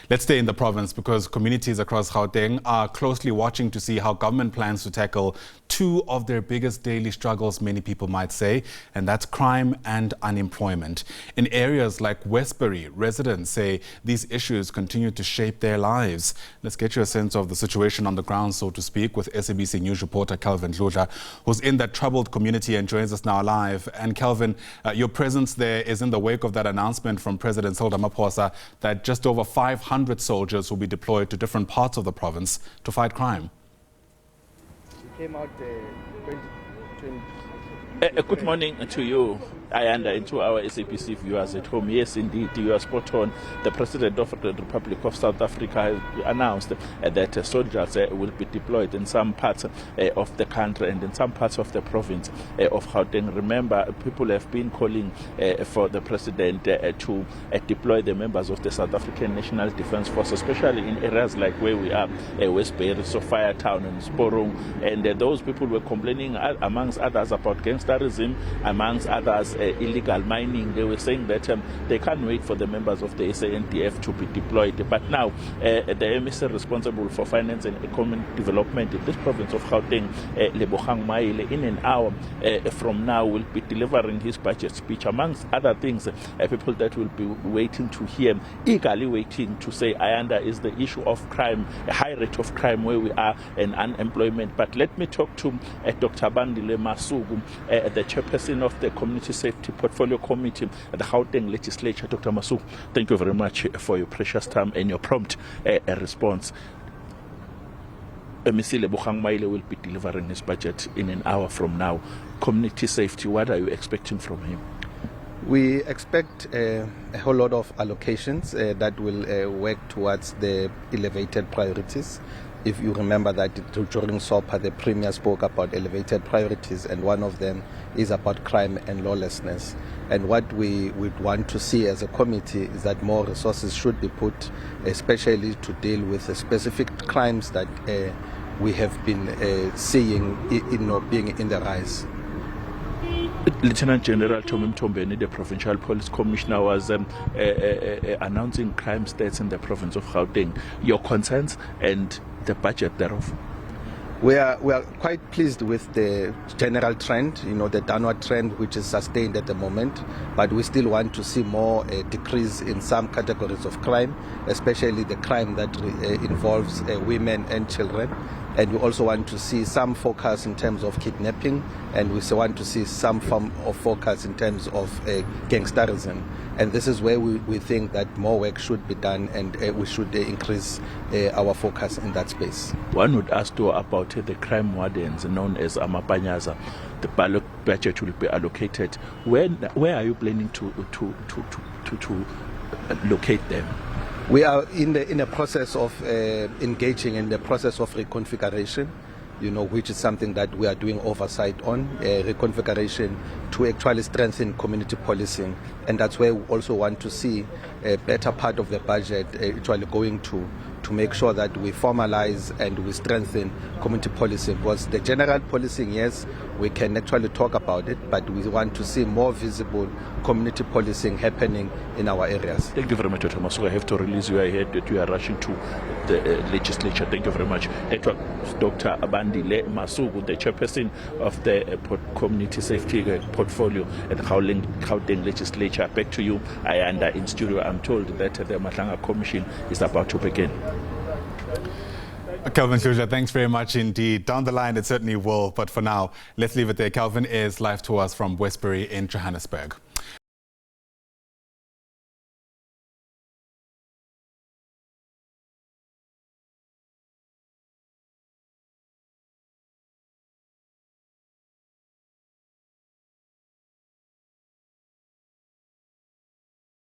Let's stay in the province because communities across Gauteng are closely watching to see how government plans to tackle two of their biggest daily struggles, many people might say, and that's crime and unemployment. In areas like Westbury, residents say these issues continue to shape their lives. Let's get you a sense of the situation on the ground, so to speak, with SABC News reporter Dludla, who's in that troubled community and joins us now live. And Kelvin, your presence there is in the wake of that announcement from President Cyril Ramaphosa that just over 500 soldiers will be deployed to different parts of the province to fight crime. Came out 2020. Good morning to you, Ayanda, and to our SABC viewers at home. Yes, indeed, you are spot on. The President of the Republic of South Africa has announced that soldiers will be deployed in some parts of the country and in some parts of the province of Gauteng. Remember, people have been calling for the President to deploy the members of the South African National Defence Force, especially in areas like where we are, Westbury, Sophia Town and Sporong. And those people were complaining, amongst others, about gangsterism, amongst others, illegal mining. They were saying that they can't wait for the members of the SANDF to be deployed. But now, the emissary responsible for finance and economic development in this province of Gauteng, Lebogang Maile, in an hour from now will be delivering his budget speech. Amongst other things, people that will be waiting to hear, eagerly waiting to say, Ayanda, is the issue of crime, a high rate of crime where we are, and unemployment. But let me talk to Dr. Bandile Masugu, the chairperson of the Community Safety Portfolio Committee at the Gauteng Legislature. Dr. Masugu, thank you very much for your precious time and your prompt response. Mr. Lebogang Maile will be delivering his budget in an hour from now. Community safety, what are you expecting from him? We expect a whole lot of allocations that will work towards the elevated priorities. If you remember that during SOPA, the Premier spoke about elevated priorities, and one of them is about crime and lawlessness. And what we would want to see as a committee is that more resources should be put, especially to deal with the specific crimes that we have been seeing being in the rise. Lieutenant General Tommy Mtombeni, the Provincial Police Commissioner, was announcing crime stats in the province of Gauteng. Your concerns and the budget thereof? We are quite pleased with the general trend, the downward trend which is sustained at the moment, but we still want to see more decrease in some categories of crime, especially the crime that involves women and children. And we also want to see some focus in terms of kidnapping, and we also want to see some form of focus in terms of gangsterism. And this is where we think that more work should be done, and we should increase our focus in that space. One would ask too about the crime wardens known as Amapanyaza. The budget will be allocated. Where are you planning to locate them? We are in the process of engaging in the process of reconfiguration, which is something that we are doing oversight on, reconfiguration to actually strengthen community policing. And that's where we also want to see a better part of the budget actually going to make sure that we formalize and we strengthen community policing. Because the general policing, yes, we can actually talk about it, but we want to see more visible community policing happening in our areas. Thank you very much, Dr. Masugu. I have to release you. I heard that you are rushing to the legislature. Thank you very much. Dr. Bandile Masugu, the chairperson of the Community Safety Portfolio at the Gauteng Legislature. Back to you, Ayanda, in studio. I'm told that the Matlanga Commission is about to begin. Kelvin Dludla, thanks very much indeed. Down the line, it certainly will. But for now, let's leave it there. Kelvin is live to us from Westbury in Johannesburg.